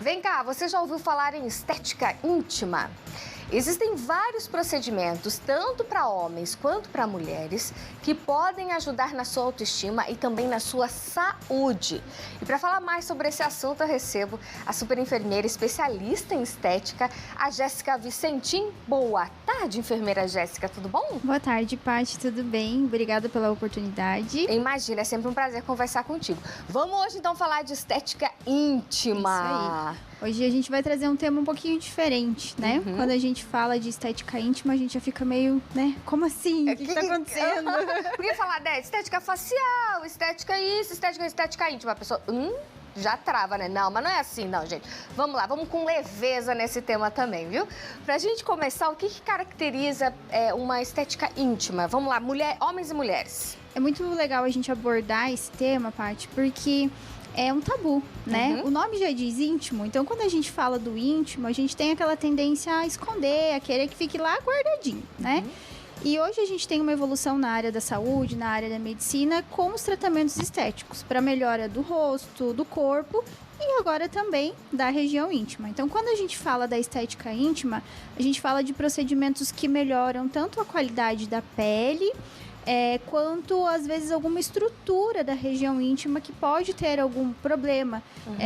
Vem cá, você já ouviu falar em estética íntima? Existem vários procedimentos, tanto para homens quanto para mulheres, que podem ajudar na sua autoestima e também na sua saúde. E para falar mais sobre esse assunto, eu recebo a super enfermeira especialista em estética, a Jéssica Vicentim. Boa tarde, enfermeira Jéssica, tudo bom? Boa tarde, Paty, tudo bem? Obrigada pela oportunidade. Imagina, é sempre um prazer conversar contigo. Vamos hoje então falar de estética íntima. Isso aí. Hoje a gente vai trazer um tema um pouquinho diferente, né? Quando a gente fala de estética íntima, a gente já fica meio, né? Como assim? O que tá acontecendo? Porque falar, né? Estética facial, estética isso, estética íntima. A pessoa, já trava, né? Não, mas não é assim, não, gente. Vamos lá, vamos com leveza nesse tema também, viu? Pra gente começar, o que caracteriza uma estética íntima? Vamos lá, homens e mulheres. É muito legal a gente abordar esse tema, Paty, porque é um tabu, né? O nome já diz íntimo, então quando a gente fala do íntimo, a gente tem aquela tendência a esconder, a querer que fique lá guardadinho, né? E hoje a gente tem uma evolução na área da saúde, na área da medicina, com os tratamentos estéticos, para melhora do rosto, do corpo e agora também da região íntima. Então, quando a gente fala da estética íntima, a gente fala de procedimentos que melhoram tanto a qualidade da pele, quanto, às vezes, alguma estrutura da região íntima que pode ter algum problema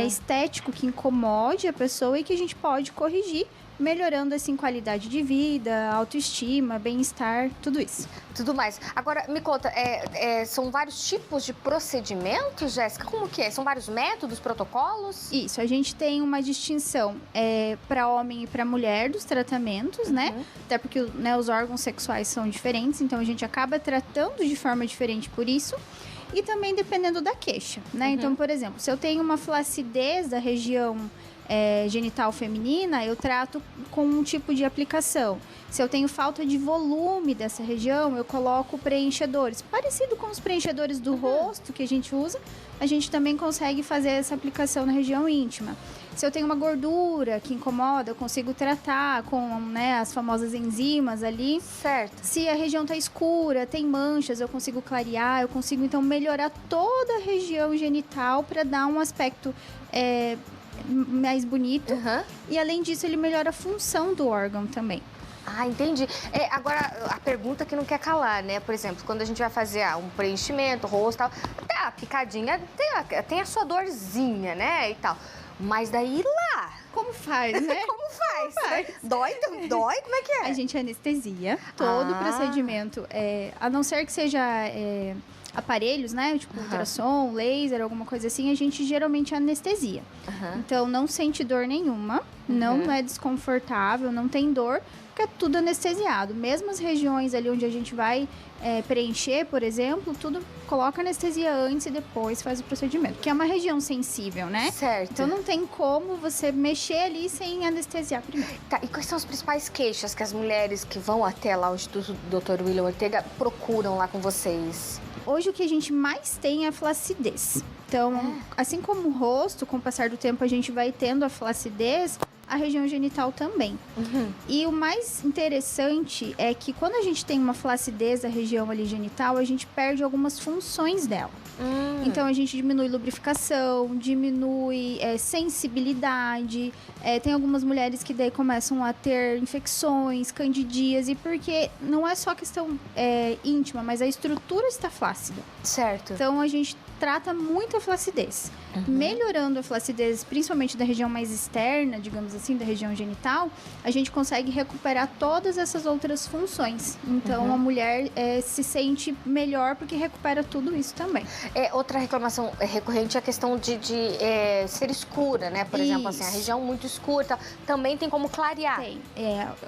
estético que incomode a pessoa e que a gente pode corrigir, melhorando, assim, qualidade de vida, autoestima, bem-estar, tudo isso. Tudo mais. Agora, me conta, são vários tipos de procedimentos, Jéssica? Como que é? São vários métodos, protocolos? Isso, a gente tem uma distinção para homem e para mulher dos tratamentos, né? Até porque os órgãos sexuais são diferentes, então a gente acaba tratando de forma diferente por isso. E também dependendo da queixa, né? Então, por exemplo, se eu tenho uma flacidez da região genital feminina, eu trato com um tipo de aplicação. Se eu tenho falta de volume dessa região, eu coloco preenchedores. Parecido com os preenchedores do rosto que a gente usa, a gente também consegue fazer essa aplicação na região íntima. Se eu tenho uma gordura que incomoda, eu consigo tratar com as famosas enzimas ali. Certo. Se a região está escura, tem manchas, eu consigo clarear, eu consigo então melhorar toda a região genital para dar um aspecto mais bonito. E além disso, ele melhora a função do órgão também. Ah, entendi. Agora, a pergunta que não quer calar, né? Por exemplo, quando a gente vai fazer um preenchimento, rosto e tal, até a picadinha tem a sua dorzinha, né? E tal. Mas daí lá... Como faz, né? Como faz? Dói? Como é que é? A gente anestesia todo o procedimento, a não ser que seja aparelhos, né? Tipo ultrassom, laser, alguma coisa assim, a gente geralmente anestesia. Então, não sente dor nenhuma, não é desconfortável, não tem dor, porque é tudo anestesiado. Mesmo as regiões ali onde a gente vai preencher, por exemplo, tudo coloca anestesia antes e depois faz o procedimento, que é uma região sensível, né? Certo. Então não tem como você mexer ali sem anestesiar primeiro. Tá, e quais são as principais queixas que as mulheres que vão até lá o Instituto Dr. William Ortega procuram lá com vocês? Hoje o que a gente mais tem é a flacidez. Então, assim como o rosto, com o passar do tempo a gente vai tendo a flacidez, a região genital também. E o mais interessante é que quando a gente tem uma flacidez da região ali genital, a gente perde algumas funções dela. Então, a gente diminui lubrificação, diminui sensibilidade. Tem algumas mulheres que daí começam a ter infecções, candidíase, porque não é só questão íntima, mas a estrutura está flácida. Certo. Então, a gente trata muito a flacidez. Melhorando a flacidez, principalmente da região mais externa, digamos assim, da região genital, a gente consegue recuperar todas essas outras funções. Então, a mulher se sente melhor porque recupera tudo isso também. Outra reclamação recorrente é a questão de ser escura, né? Por exemplo, assim, a região muito escura, também tem como clarear. Tem.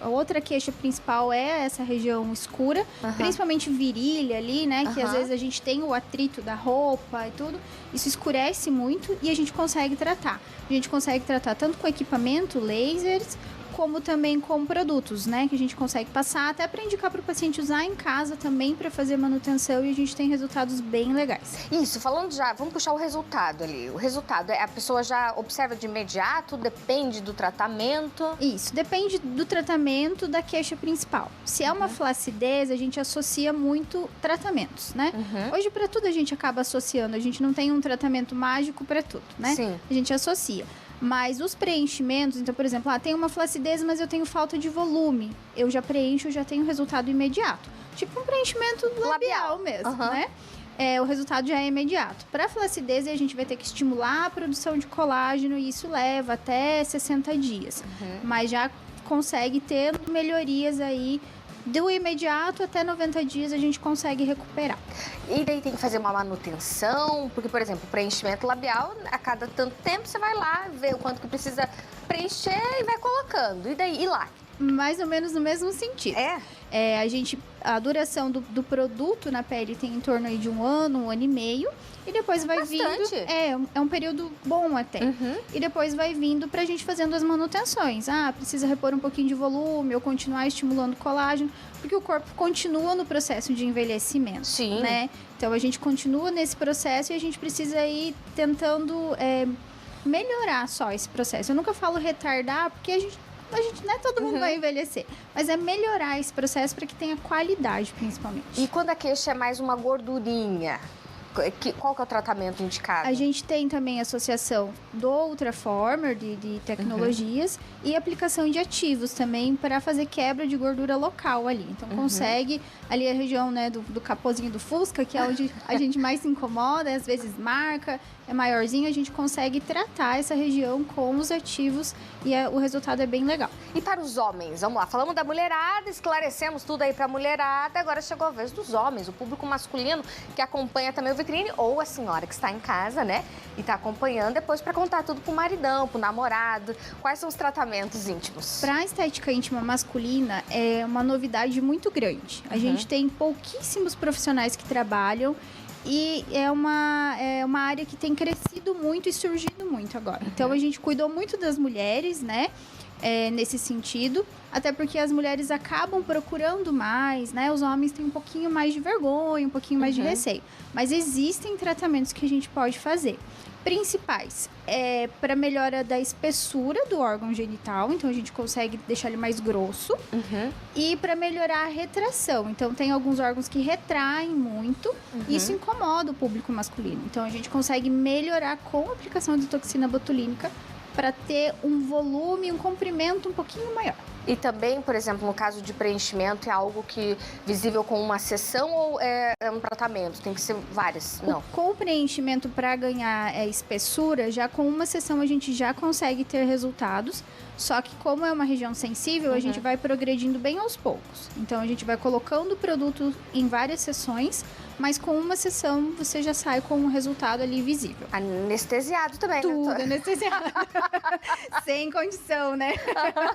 A outra queixa principal é essa região escura, principalmente virilha ali, né? Que às vezes a gente tem o atrito da roupa e tudo. Isso escurece muito e a gente consegue tratar. A gente consegue tratar tanto com equipamento, lasers, como também com produtos, né? Que a gente consegue passar até para indicar para o paciente usar em casa também para fazer manutenção e a gente tem resultados bem legais. Isso, falando já, vamos puxar o resultado ali. O resultado, a pessoa já observa de imediato, depende do tratamento? Isso, depende do tratamento da queixa principal. Se é uma flacidez, a gente associa muito tratamentos, né? Hoje para tudo a gente acaba associando, a gente não tem um tratamento mágico para tudo, né? Sim. A gente associa. Mas os preenchimentos, então, por exemplo, tem uma flacidez, mas eu tenho falta de volume. Eu já preencho, já tenho resultado imediato. Tipo um preenchimento labial mesmo, né? O resultado já é imediato. Para flacidez, a gente vai ter que estimular a produção de colágeno e isso leva até 60 dias. Mas já consegue ter melhorias aí do imediato até 90 dias a gente consegue recuperar. E daí tem que fazer uma manutenção, porque, por exemplo, preenchimento labial, a cada tanto tempo você vai lá ver o quanto que precisa preencher e vai colocando. E daí, e lá? Mais ou menos no mesmo sentido. A duração do produto na pele tem em torno aí de 1 ano e meio. E depois vai Bastante. vindo... É um período bom até. E depois vai vindo pra gente fazendo as manutenções. Precisa repor um pouquinho de volume ou continuar estimulando o colágeno. Porque o corpo continua no processo de envelhecimento. Sim. Né? Então, a gente continua nesse processo e a gente precisa ir tentando melhorar só esse processo. Eu nunca falo retardar, porque a gente né, todo mundo vai envelhecer. Mas é melhorar esse processo para que tenha qualidade, principalmente. E quando a queixa é mais uma gordurinha, qual que é o tratamento indicado? A gente tem também a associação do Ultraformer, de tecnologias, e aplicação de ativos também para fazer quebra de gordura local ali. Então, consegue ali a região, né, do capozinho do Fusca, que é onde a gente mais se incomoda, às vezes marca, é maiorzinho, a gente consegue tratar essa região com os ativos e o resultado é bem legal. E para os homens, vamos lá, falamos da mulherada, esclarecemos tudo aí para a mulherada, agora chegou a vez dos homens, o público masculino que acompanha também o Vitrine, ou a senhora que está em casa, né, e está acompanhando depois para contar tudo pro maridão, pro namorado, quais são os tratamentos íntimos? Para a estética íntima masculina, é uma novidade muito grande. A gente tem pouquíssimos profissionais que trabalham e é uma área que tem crescido muito e surgindo muito agora. Então, a gente cuidou muito das mulheres, né? Nesse sentido, até porque as mulheres acabam procurando mais, né? Os homens têm um pouquinho mais de vergonha, um pouquinho mais de receio. Mas existem tratamentos que a gente pode fazer. Principais, para melhora da espessura do órgão genital, então a gente consegue deixar ele mais grosso. E para melhorar a retração, então tem alguns órgãos que retraem muito, e isso incomoda o público masculino. Então a gente consegue melhorar com a aplicação de toxina botulínica para ter um volume, um comprimento um pouquinho maior. E também, por exemplo, no caso de preenchimento, é algo que visível com uma sessão ou é um tratamento? Tem que ser várias? Não. Com o preenchimento para ganhar espessura, já com uma sessão a gente já consegue ter resultados. Só que como é uma região sensível, a gente vai progredindo bem aos poucos. Então, a gente vai colocando o produto em várias sessões, mas com uma sessão você já sai com um resultado ali visível. Anestesiado também, Tudo né? anestesiado. Sem condição, né?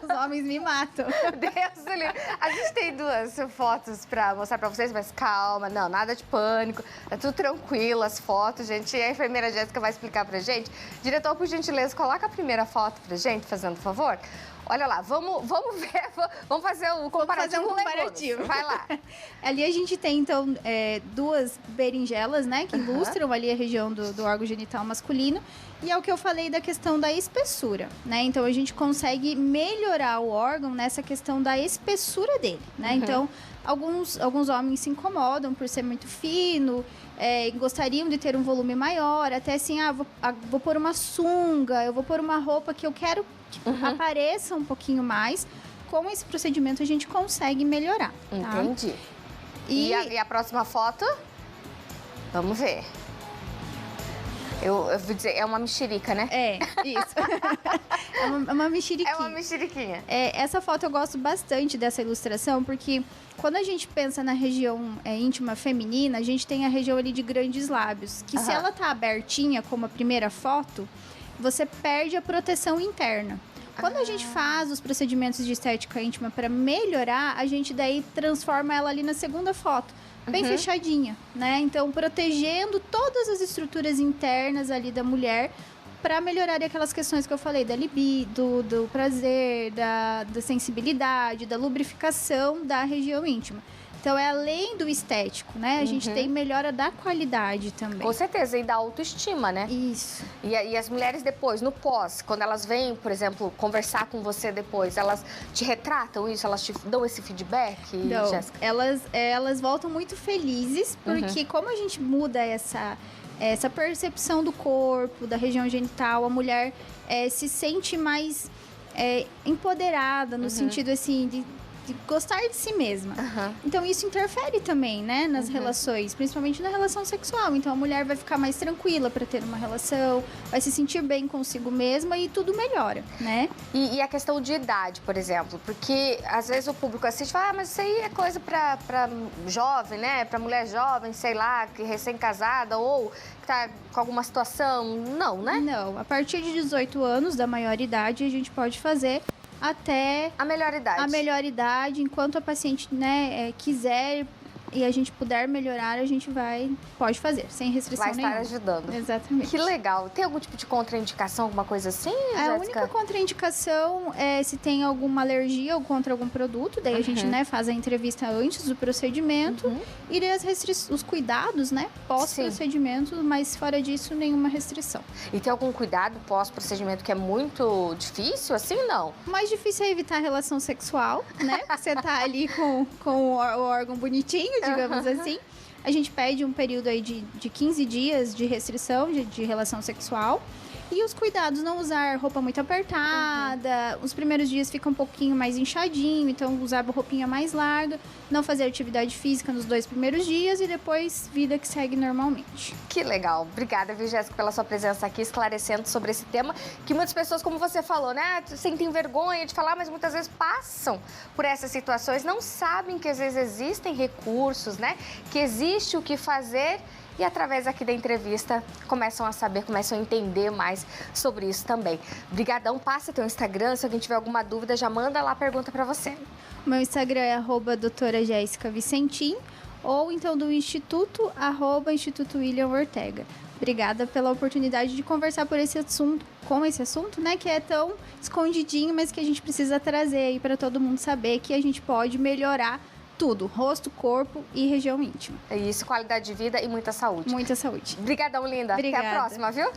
Os homens me matam. Deus do livro. A gente tem 2 fotos pra mostrar pra vocês, mas calma, não, nada de pânico. É tudo tranquilo, as fotos, gente. E a enfermeira Jéssica vai explicar pra gente. Diretor, por gentileza, coloca a primeira foto pra gente, fazendo favor. Olha lá, vamos ver, vamos fazer o comparativo. Vamos fazer um comparativo. Vai lá. Ali a gente tem, então, 2 berinjelas, né? Que ilustram ali a região do órgão genital masculino. E é o que eu falei da questão da espessura, né? Então, a gente consegue melhorar o órgão nessa questão da espessura dele, né? Então, alguns homens se incomodam por ser muito fino, gostariam de ter um volume maior, até assim, vou pôr uma sunga, eu vou pôr uma roupa que eu quero que apareça um pouquinho mais. Com esse procedimento, a gente consegue melhorar. Tá? Entendi. E a próxima foto? Vamos ver. Eu vou dizer, é uma mexerica, né? Isso. é uma mexeriquinha. É uma mexeriquinha. Essa foto eu gosto bastante dessa ilustração, porque quando a gente pensa na região íntima feminina, a gente tem a região ali de grandes lábios, que se ela tá abertinha, como a primeira foto, você perde a proteção interna. Quando a gente faz os procedimentos de estética íntima para melhorar, a gente daí transforma ela ali na segunda foto, bem fechadinha, né? Então, protegendo todas as estruturas internas ali da mulher para melhorar aquelas questões que eu falei, da libido, do prazer, da sensibilidade, da lubrificação da região íntima. Então, é além do estético, né? A gente tem melhora da qualidade também. Com certeza, e da autoestima, né? Isso. E as mulheres depois, no pós, quando elas vêm, por exemplo, conversar com você depois, elas te retratam isso? Elas te dão esse feedback, Não, Jéssica? elas voltam muito felizes, porque como a gente muda essa percepção do corpo, da região genital, a mulher se sente mais empoderada, no sentido assim, de gostar de si mesma. Então, isso interfere também, né, nas relações, principalmente na relação sexual. Então, a mulher vai ficar mais tranquila para ter uma relação, vai se sentir bem consigo mesma e tudo melhora, né? E a questão de idade, por exemplo, porque às vezes o público assiste e fala, mas isso aí é coisa para jovem, né, para mulher jovem, sei lá, que recém-casada ou que tá com alguma situação. Não, né? Não, a partir de 18 anos, da maioridade, a gente pode fazer até a melhor idade. A melhor idade, enquanto a paciente, né, quiser e a gente puder melhorar, a gente pode fazer, sem restrição nenhuma. Vai estar ajudando. Exatamente. Que legal. Tem algum tipo de contraindicação, alguma coisa assim, A única contraindicação é se tem alguma alergia ou contra algum produto, daí a gente, né, faz a entrevista antes do procedimento e daí os cuidados, né, pós-procedimento, mas fora disso, nenhuma restrição. E tem algum cuidado pós-procedimento que é muito difícil, assim, não? O mais difícil é evitar a relação sexual, né? Você tá ali com o órgão bonitinho, digamos assim. A gente pede um período aí de 15 dias de restrição de relação sexual. E os cuidados, não usar roupa muito apertada, os primeiros dias fica um pouquinho mais inchadinho, então usar roupinha mais larga, não fazer atividade física nos 2 primeiros dias e depois vida que segue normalmente. Que legal. Obrigada, viu, Jéssica, pela sua presença aqui, esclarecendo sobre esse tema, que muitas pessoas, como você falou, né, sentem vergonha de falar, mas muitas vezes passam por essas situações, não sabem que às vezes existem recursos, né, que existe o que fazer. E através aqui da entrevista começam a saber, começam a entender mais sobre isso também. Obrigadão, passa teu Instagram, se alguém tiver alguma dúvida, já manda lá a pergunta para você. Meu Instagram é @doutora Jéssica Vicentim ou então do Instituto, @Instituto William Ortega. Obrigada pela oportunidade de conversar com esse assunto, né, que é tão escondidinho, mas que a gente precisa trazer aí para todo mundo saber que a gente pode melhorar tudo, rosto, corpo e região íntima. É isso, qualidade de vida e muita saúde. Muita saúde. Obrigadão, linda. Obrigada. Até a próxima, viu?